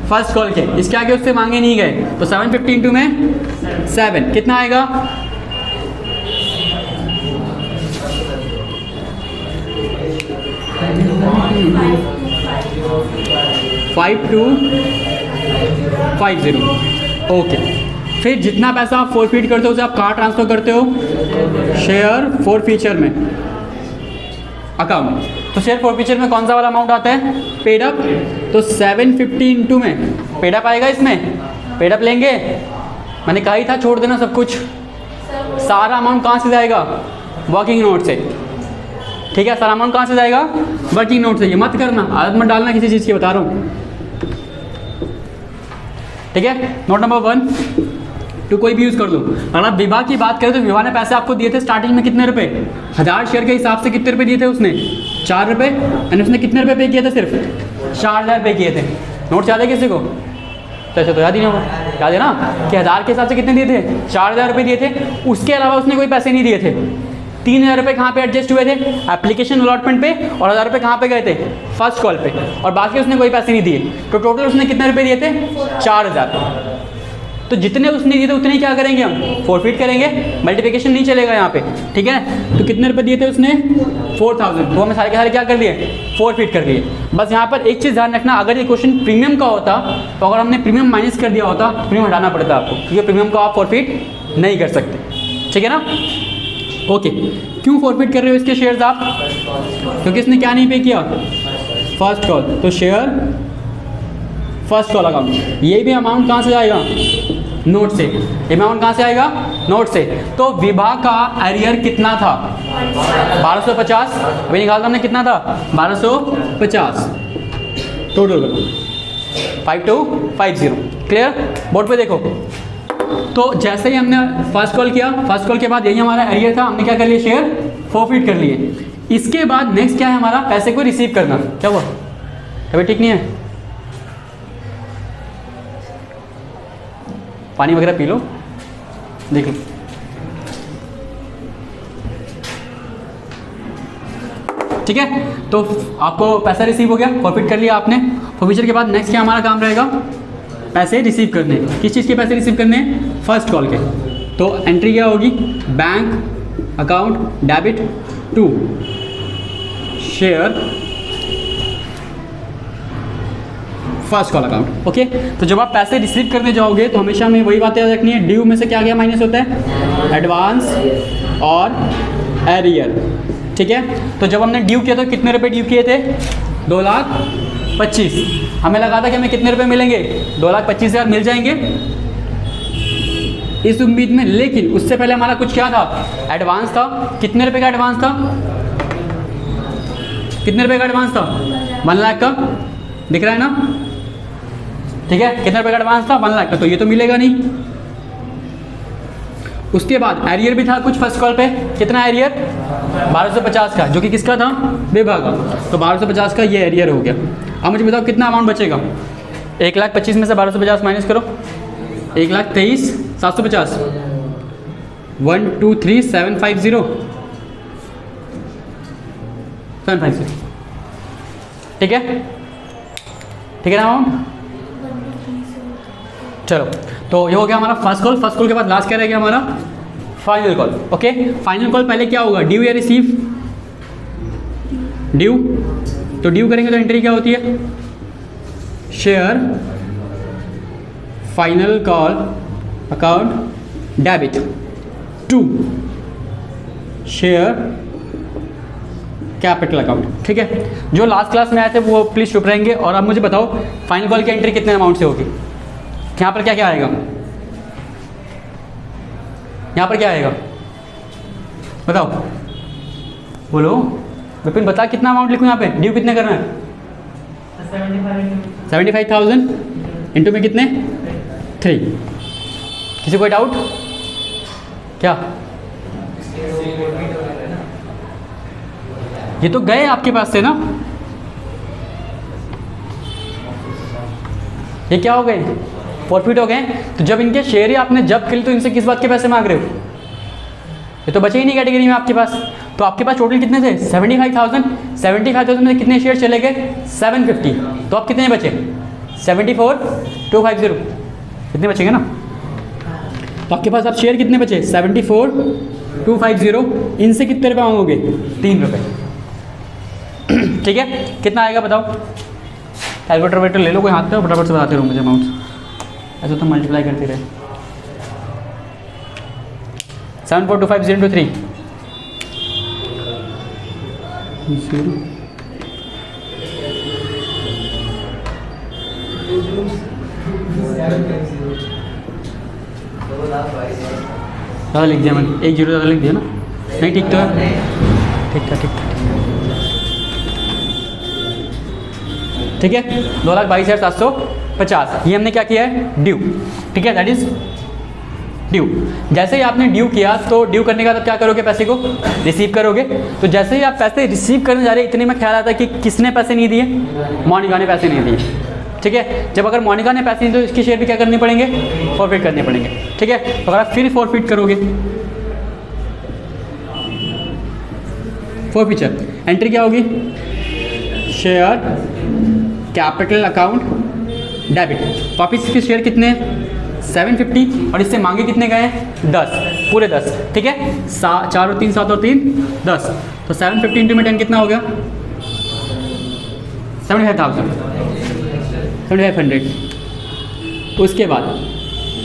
फर्स्ट कॉल के। इसके आगे उससे मांगे नहीं गए, तो 750 इंटू में 7 कितना आएगा? 5250। ओके, फिर जितना पैसा आप फॉरफिट करते हो उसे आप कहाँ ट्रांसफर करते हो? शेयर फॉरफीचर में अकाउंट। तो शेयर फॉरफीचर में कौन सा वाला अमाउंट आता है? Paid up. तो 750 इंटू में पेड अप आएगा। इसमें पेड अप लेंगे, मैंने कहा ही था छोड़ देना सब कुछ। सारा अमाउंट कहाँ से जाएगा? वर्किंग नोट से। ठीक है, सारा अमाउंट कहाँ से जाएगा? वर्किंग नोट से। ये मत करना, आदत मत डालना किसी चीज़ की, बता रहा हूँ। ठीक है, नोट नंबर 1 टू कोई भी यूज़ कर लो। अगर आप विभा की बात करें तो विभा ने पैसे आपको दिए थे स्टार्टिंग में कितने रुपए? 1000 शेयर के हिसाब से कितने रुपए दिए थे उसने? 4 रुपए। एंड उसने कितने रुपए पे किए थे? सिर्फ 4000 पे किए थे। नोट याद है किसी को? तो ऐसे तो याद ही नहीं होगा। याद है ना कि 1000 के हिसाब से कितने दिए थे? 4000 रुपये दिए थे। उसके अलावा उसने कोई पैसे नहीं दिए थे। 3000 रुपये कहाँ पे एडजस्ट हुए थे? एप्लीकेशन अलॉटमेंट पे। और 1000 रुपये कहाँ पे गए थे? फर्स्ट कॉल पे। और बाकी उसने कोई पैसे नहीं दिए। तो टोटल उसने कितने रुपये दिए थे? 4000। तो जितने उसने दिए थे उतने ही क्या करेंगे हम? फॉरफिट करेंगे। मल्टीप्लिकेशन नहीं चलेगा यहाँ पे। ठीक है, तो कितने रुपये दिए थे उसने? 4000। तो हमें सारे के सारे क्या कर दिए? फॉरफिट कर दिए। बस यहाँ पर एक चीज़ ध्यान रखना, अगर ये क्वेश्चन प्रीमियम का होता तो अगर हमने प्रीमियम माइनस कर दिया होता, प्रीमियम हटाना पड़ता आपको, क्योंकि प्रीमियम को आप फॉरफिट नहीं कर सकते। ठीक है ना? ओके, क्यों फॉरफिट कर रहे हो इसके शेयर्स आप? क्योंकि इसने क्या नहीं पे किया? First call. तो शेयर फर्स्ट कॉल अकाउंट। ये भी अमाउंट कहाँ से जाएगा? नोट से। ये अमाउंट कहाँ से आएगा? नोट से। तो विभा का एरियर कितना था? 1250। अभी निकालता हमने, कितना था? 1250। टोटल 5250। क्लियर? बोर्ड पे देखो। तो जैसे ही हमने फर्स्ट कॉल किया, फर्स्ट कॉल के बाद यही हमारा एरियर था, हमने क्या कर लिया? शेयर फॉरफिट कर लिए। इसके बाद नेक्स्ट क्या है हमारा? पैसे को रिसीव करना। क्या हुआ? अभी ठीक नहीं है? पानी वगैरह पी लो। देख लो। ठीक है, तो आपको पैसा रिसीव हो गया, फॉरफिट कर लिया आपने। फॉरफिचर के बाद नेक्स्ट क्या हमारा काम रहेगा, पैसे रिसीव करने। किस चीज़ के पैसे रिसीव करने हैं, फर्स्ट कॉल के। तो एंट्री क्या होगी, bank account debit to share first call account. Okay, तो जब आप पैसे रिसीव करने जाओगे तो हमेशा हमें वही बातें याद रखनी है, ड्यू में से क्या क्या माइनस होता है, एडवांस और एरियर। ठीक है, तो जब हमने ड्यू किया तो कितने रुपए ड्यू किए थे, 2,25,000। हमें लगा था कि हमें कितने रुपए मिलेंगे, 2,25,000 मिल जाएंगे इस उम्मीद में। लेकिन उससे पहले हमारा कुछ क्या था, एडवांस था। कितने रुपए का एडवांस था, कितने रुपए का एडवांस था, 1 लाख का, दिख रहा है ना। ठीक है, कितने रुपए का एडवांस था, 1 लाख का, तो ये तो मिलेगा नहीं। उसके बाद एरियर भी था कुछ फर्स्ट कॉल पे। कितना एरियर, 1250 का, जो कि किसका था, विभा का। तो 1250 का ये एरियर हो गया। अब मुझे बताओ कितना अमाउंट बचेगा, 1,25,000 में से 1250 माइनस करो, 1,23,750, 1,23,750, 750। ठीक है, ठीक है ना अमाउंट। चलो, तो ये हो गया हमारा फर्स्ट कॉल। फर्स्ट कॉल के बाद लास्ट क्या रह गया हमारा, final call. Okay, final call पहले क्या होगा, ड्यू या रिसीव, ड्यू। तो ड्यू करेंगे तो एंट्री क्या होती है, share final call account debit to share capital account. ठीक है, जो लास्ट क्लास में आए थे वो प्लीज़ चुप रहेंगे। और अब मुझे बताओ फाइनल कॉल की एंट्री कितने अमाउंट से होगी, यहाँ पर क्या क्या आएगा, यहाँ पर क्या आएगा, बताओ, बोलो विपिन, बता कितना अमाउंट लिखूँ यहाँ पे, ड्यू कितने करना है, 75,000 इंटू में कितने, 3। किसी कोई डाउट, क्या ये तो गए आपके पास से ना, ये क्या हो गए, फॉरफिट हो गए। तो जब इनके शेयर ही आपने जब्त कर, तो इनसे किस बात के पैसे मांग रहे हो, ये तो बचे ही नहीं कैटेगरी में आपके पास। तो आपके पास टोटल कितने थे, 75,000। 75,000 में कितने शेयर चले गए, 750। तो आप कितने बचे, 74,250, कितने बचेंगे ना। तो आपके पास अब शेयर कितने बचे, 74,250। इनसे कितने रुपये मांगोगे, 3 रुपये। ठीक है, कितना आएगा बताओ, कैलकुलेटर वेटर ले लो कोई हाथ पे, फटाफट से बताते रहो मुझे अमाउंट, ऐसे तो मल्टीप्लाई करते रहे। 74,250 into 3 ज़्यादा लिख दिया मैंने, 1 0 ज़्यादा लिख दिया ना, नहीं ठीक तो है, ठीक था, ठीक था, ठीक है। 2,22,750 ये हमने क्या किया है, ड्यू। ठीक है, दैट इज ड्यू। जैसे ही आपने ड्यू किया तो ड्यू करने का तब क्या करोगे, पैसे को रिसीव करोगे। तो जैसे ही आप पैसे रिसीव करने जा रहे हैं, इतने में ख्याल आता है कि किसने पैसे नहीं दिए, मोनिका ने पैसे नहीं दिए। ठीक है, जब अगर मोनिका ने पैसे नहीं दिए तो इसके शेयर भी क्या करने पड़ेंगे, फॉरफिट करने पड़ेंगे। ठीक है, तो अगर आप फिर फॉरफिट करोगे, फॉरफिचर एंट्री क्या होगी, शेयर कैपिटल अकाउंट डेबिट। वापिस इसके शेयर कितने हैं, 750, और इससे मांगे कितने गए हैं, 10, पूरे 10। ठीक है, 4 और 3 7 और 3 10, तो 750 इंटू में 10 कितना हो गया, 75,500। उसके बाद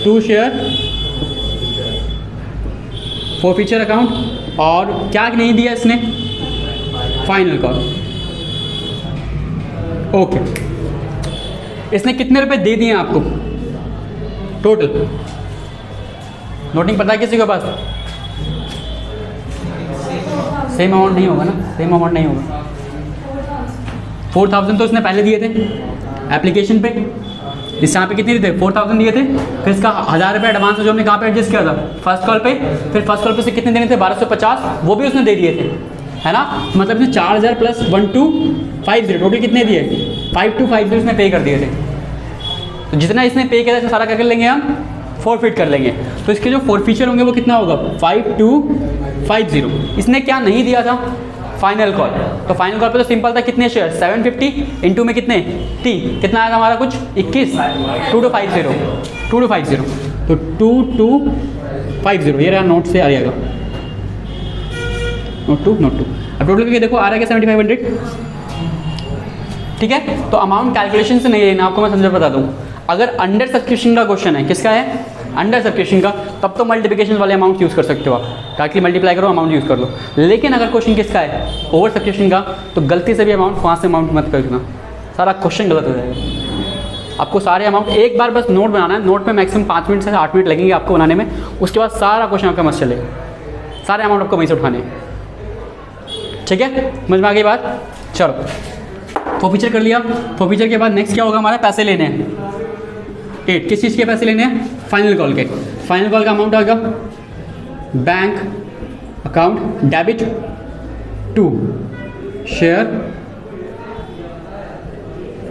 2 शेयर फॉरफिचर अकाउंट, और क्या नहीं दिया इसने, फाइनल कॉल। ओके, इसने कितने रुपए दे दिए आपको टोटल, नोटिंग पता है किसी के पास, सेम अमाउंट नहीं होगा ना, सेम अमाउंट नहीं होगा। 4,000 तो उसने पहले दिए थे एप्लीकेशन पे, इस यहाँ पे कितने थे, 4,000 दिए थे। फिर इसका 1,000 रुपये एडवांस जो हमने कहाँ पे एडजस्ट किया था, फर्स्ट कॉल पे। फिर फर्स्ट कॉल पे से कितने देने थे, 1,250, वो भी उसने दे दिए थे, है ना। मतलब इसने 4,000 प्लस 1,250, टोटल कितने दिए, 5,250 इसने पे कर दिए थे। तो जितना इसने पे किया था सारा क्या कर लेंगे हम, फॉरफिट कर लेंगे। तो इसके जो फॉरफीचर होंगे वो कितना होगा 5250। इसने क्या नहीं दिया था फाइनल कॉल, तो फाइनल कॉल पे तो सिंपल था कितने शेयर 750 इंटू में कितने 3, कितना आया था हमारा कुछ 21 2250 तो 2250 ये रहा नोट से आ जाएगा नोट टू। अब टोटल करके देखो आ रहा है क्या 7500, ठीक है। तो अमाउंट कैलकुलेशन से नहीं लेना, आपको मैं समझा बता दूँ। अगर अंडर सब्सक्रिप्शन का क्वेश्चन है, किसका है अंडर सब्सक्रिप्शन का, तब तो मल्टीप्लिकेशन वाले अमाउंट यूज़ कर सकते हो आप, डायरेक्टली मल्टीप्लाई करो अमाउंट यूज़ कर लो। लेकिन अगर क्वेश्चन किसका है ओवर सब्सक्रिप्शन का, तो गलती से भी अमाउंट वहाँ से अमाउंट मत करना, सारा क्वेश्चन गलत हो जाएगा। आपको सारे अमाउंट एक बार बस नोट बनाना है, नोट में मैक्सिमम 5 मिनट से 8 मिनट लगेंगे आपको बनाने में, उसके बाद सारा क्वेश्चन आपका मस्त चलेगा, सारे अमाउंट आपको वहीं से उठाने हैं, ठीक है। समझ में आ गई बात। चलो फॉरफीचर कर लिया, फॉरफीचर के बाद नेक्स्ट क्या होगा हमारा, पैसे लेने हैं 8, किस चीज़ के पैसे लेने हैं फाइनल कॉल के। फाइनल कॉल का अमाउंट आएगा bank account debit to share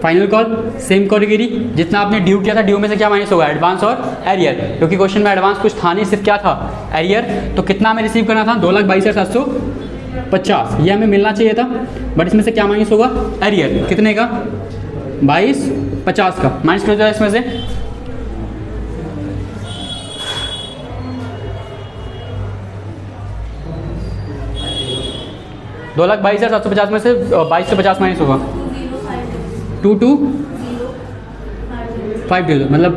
final call, same category जितना आपने ड्यू किया था, ड्यू में से क्या माइनस होगा एडवांस और एरियर, क्योंकि क्वेश्चन में एडवांस कुछ था नहीं, सिर्फ क्या था एरियर। तो कितना हमें रिसीव करना था 2,22,750, ये हमें मिलना चाहिए था, बट इसमें से क्या माइनस होगा एरियर, कितने का 2250 का माइनस कर दो इसमें से, दो 2,22,750 में से 2250 माइनस होगा 2250 मतलब,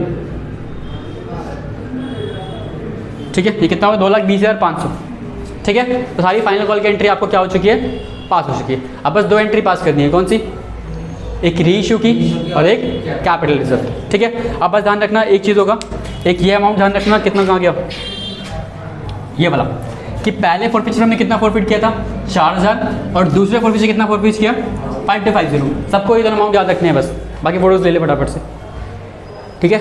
ठीक है। ये कितना होगा 2,20,500, ठीक है। तो सारी फाइनल कॉल की एंट्री आपको क्या हो चुकी है पास हो चुकी है। अब बस 2 एंट्री पास करनी है, कौन सी, एक री इशू की और एक कैपिटल रिजर्व, ठीक है। अब बस ध्यान रखना एक चीज़ होगा, एक ये अमाउंट ध्यान रखना कितना कहाँ गया, ये वाला, कि पहले फॉरफीचर हमने कितना फॉरफिट किया था 4000 और दूसरे फॉरफीचर कितना फॉरफिट किया 5250। सबको इधर अमाउंट याद रखने हैं बस, बाकी फोटोज ले ले फटाफट से, ठीक है।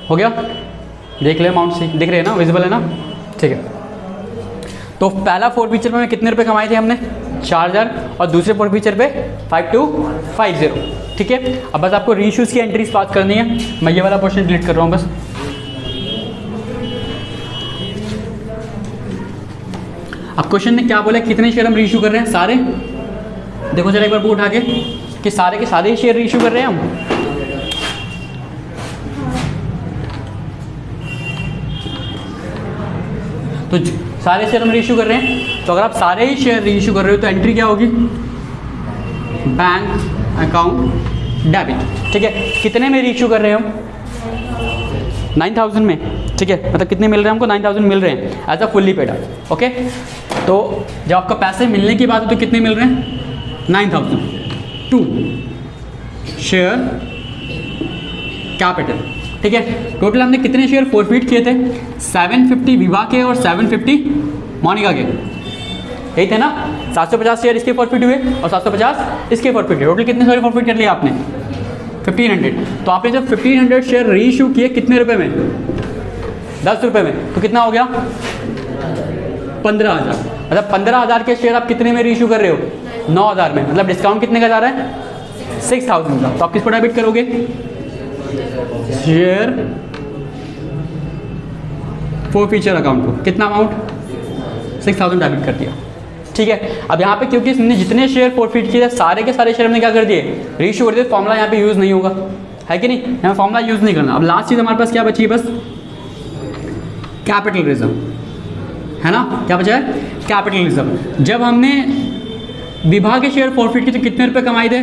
हो गया, देख ले अमाउंट से दिख रहे हैं ना, विजिबल है ना, ठीक है। तो पहला फॉरफीचर में कितने रुपए कमाए थे हमने 4000 और दूसरे फॉरफीचर पे 5250, ठीक है। अब बस आपको रीइश्यूज की एंट्रीज पास करनी है, मैं ये वाला पोर्शन डिलीट कर रहा हूँ बस। अब क्वेश्चन ने क्या बोला कितने शेयर हम रीइश्यू कर रहे हैं सारे, देखो जरा एक बार बुक उठा के सारे के सारे ही शेयर रीइश्यू कर रहे हैं हम, तो सारे शेयर हम रीइश्यू कर रहे हैं। तो अगर आप सारे ही शेयर रीइश्यू कर रहे हो तो एंट्री क्या होगी बैंक अकाउंट डेबिट, ठीक है। कितने में रीइश्यू कर रहे हैं हम 9000 में, ठीक है, मतलब कितने मिल रहे हैं हमको 9000 मिल रहे हैं as a fully paid, okay. तो जब आपका पैसे मिलने की बात है तो कितने मिल रहे हैं 9000 टू शेयर कैपिटल, ठीक है। टोटल हमने कितने शेयर फॉरफिट किए थे 750 विवाह के और 750 मोनिका के, यही थे ना। 750 शेयर इसके फॉरफिट हुए और 750 इसके फॉरफिट हुए, टोटल कितने शेयर फॉरफिट कर लिया आपने 1500। तो आपने जब 1500 शेयर रीइश्यू किए कितने रुपए में 10 रुपये में, तो कितना हो गया 15000, मतलब 15000 के शेयर आप कितने में रीइश्यू कर रहे हो 9000 में, मतलब डिस्काउंट कितने का जा रहा है 6000 का। तो आप किस पर डेबिट करोगे शेयर फॉरफीचर अकाउंट को, कितना अमाउंट 6000 डेबिट कर दिया, ठीक है। अब यहाँ पे क्योंकि इसने जितने शेयर फॉरफिट किए सारे के सारे शेयर हमने क्या कर दिए रीइश्यू कर दिए, फॉर्मूला यहाँ पे यूज़ नहीं होगा, है कि नहीं, यहाँ फॉर्मूला यूज़ नहीं करना। अब लास्ट चीज़ हमारे पास क्या बची है बस कैपिटल रिजर्व, है ना, क्या बचा है कैपिटल रिजर्व। जब हमने विभाग के शेयर फॉरफिट किए तो कितने रुपए कमाए थे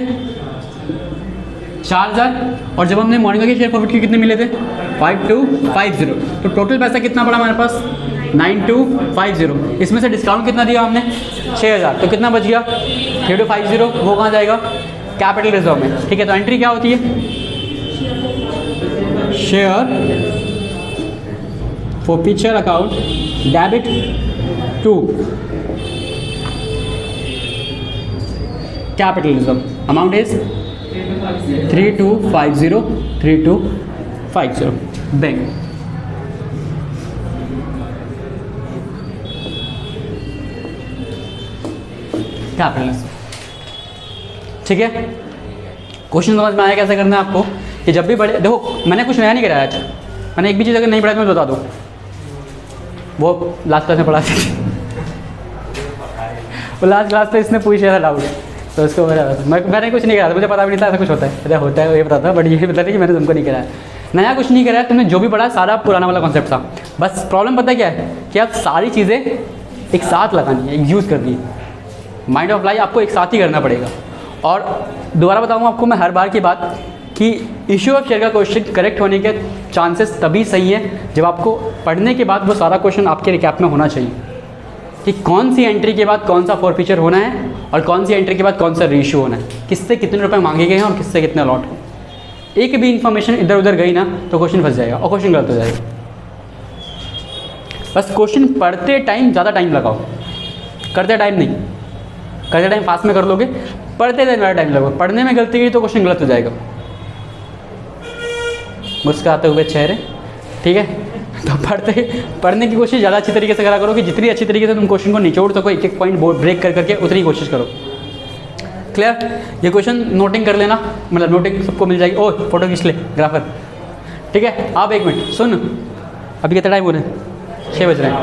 4000 और जब हमने मोनिका के शेयर फॉरफिट किए कितने मिले थे 5250। तो टोटल पैसा कितना पड़ा हमारे पास 9250, इसमें से डिस्काउंट कितना दिया हमने 6000, तो कितना बच गया 3250, वो कहाँ जाएगा कैपिटल रिजर्व में, ठीक है। तो एंट्री क्या होती है share forfeiture account debit to capital reserve, amount is 3250 bank. Capitals. ठीक है, क्वेश्चन समझ में आया कैसे करना है आपको कि जब भी बड़े, देखो मैंने कुछ नया नहीं कराया आज, मैंने एक भी चीज़ अगर नहीं पढ़ाई तो मैं बता दूँ, वो लास्ट क्लास में पढ़ा थी वो लास्ट क्लास पे इसने पूछा था डाउट, तो उसको मैंने कुछ नहीं कराया था, मुझे पता भी नहीं था ऐसा कुछ होता है, अरे होता है ये पता था, बट ये पता नहीं कि मैंने तुमको नहीं कराया, नया कुछ नहीं कराया, तुमने जो भी पढ़ा सारा पुराना वाला कॉन्सेप्ट था। बस प्रॉब्लम पता क्या है कि आप सारी चीज़ें एक साथ लगानी है, एक यूज़ करनी है, माइंड ऑफ लाई आपको एक साथ ही करना पड़ेगा। और दोबारा बताऊँगा आपको मैं हर बार की बात कि इश्यू ऑफ शेयर का क्वेश्चन करेक्ट होने के चांसेस तभी सही है जब आपको पढ़ने के बाद वो सारा क्वेश्चन आपके रिकैप में होना चाहिए कि कौन सी एंट्री के बाद कौन सा फॉरफीचर होना है और कौन सी एंट्री के बाद कौन सा रेशियो होना है, किससे कितने रुपए मांगे गए हैं और किससे कितने अलॉट हो। एक भी इन्फॉर्मेशन इधर उधर गई ना तो क्वेश्चन फंस जाएगा और क्वेश्चन गलत हो जाएगा। बस क्वेश्चन पढ़ते टाइम ज़्यादा टाइम लगाओ, करते टाइम नहीं, करते टाइम फास्ट में कर लोगे, पढ़ते टाइम ज़्यादा टाइम लगाओ। पढ़ने में गलती की तो क्वेश्चन गलत हो जाएगा। मुस्कुराते हुए चेहरे, ठीक है, तो पढ़ने की कोशिश ज़्यादा अच्छी तरीके से करा करो कि जितनी अच्छी तरीके से तुम क्वेश्चन को निचोड़ सको, एक एक पॉइंट ब्रेक कर करके उतनी कोशिश करो। क्लियर? ये क्वेश्चन नोटिंग कर लेना, मतलब नोटिंग सबको मिल जाएगी। ओह फोटो खींच ले ग्राफर, ठीक है। आप एक मिनट सुन, अभी कितना टाइम हो रहा है? 6 बज रहे हैं।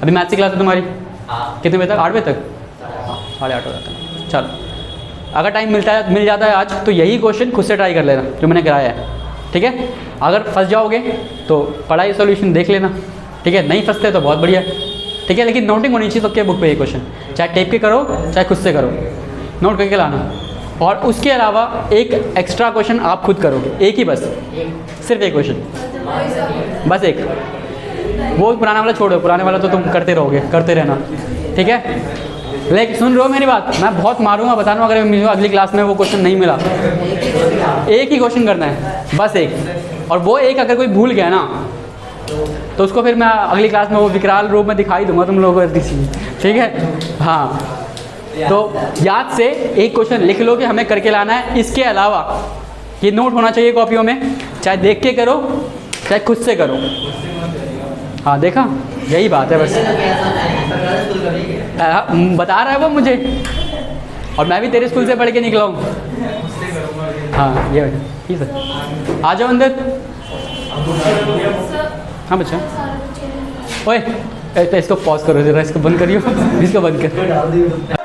अभी मैथ्स की क्लास है तुम्हारी कितने बजे तक? 8 बजे तक, 8:30 हो जाता है। चलो अगर टाइम मिल जाता है आज तो यही क्वेश्चन खुद से ट्राई कर लेना जो मैंने कराया है, ठीक है। अगर फंस जाओगे तो पढ़ाई सॉल्यूशन देख लेना, ठीक है। नहीं फंसते तो बहुत बढ़िया, ठीक है। लेकिन नोटिंग होनी चाहिए सबके बुक पे ये क्वेश्चन, चाहे टेप के करो चाहे खुद से करो, नोट करके लाना। और उसके अलावा एक एक्स्ट्रा क्वेश्चन आप खुद करोगे, एक ही बस, सिर्फ एक क्वेश्चन, बस एक। वो पुराना वाला छोड़ो, पुराने वाला तो तुम करते रहोगे, करते रहना, ठीक है। लेकिन सुन रहे हो मेरी बात, मैं बहुत मारूंगा, बता रहा हूँ, अगर मुझे अगली क्लास में वो क्वेश्चन नहीं मिला, एक ही क्वेश्चन करना है, बस एक। और वो एक अगर कोई भूल गया ना तो उसको फिर मैं अगली क्लास में वो विकराल रूप में दिखाई दूंगा तुम लोगों को, ठीक है। हाँ, तो याद से एक क्वेश्चन लिख लो कि हमें करके लाना है। इसके अलावा ये नोट होना चाहिए कॉपियों में, चाहे देख के करो चाहे खुद से करो। हाँ देखा, यही बात है बस। बता रहा है वो मुझे, और मैं भी तेरे स्कूल से पढ़ के निकला हूँ। हाँ ये ठीक सर, आ जाओ अंदर। हाँ बच्चा, ओए तो इसको पॉज करो जरा, इसको बंद करियो, इसको बंद कर।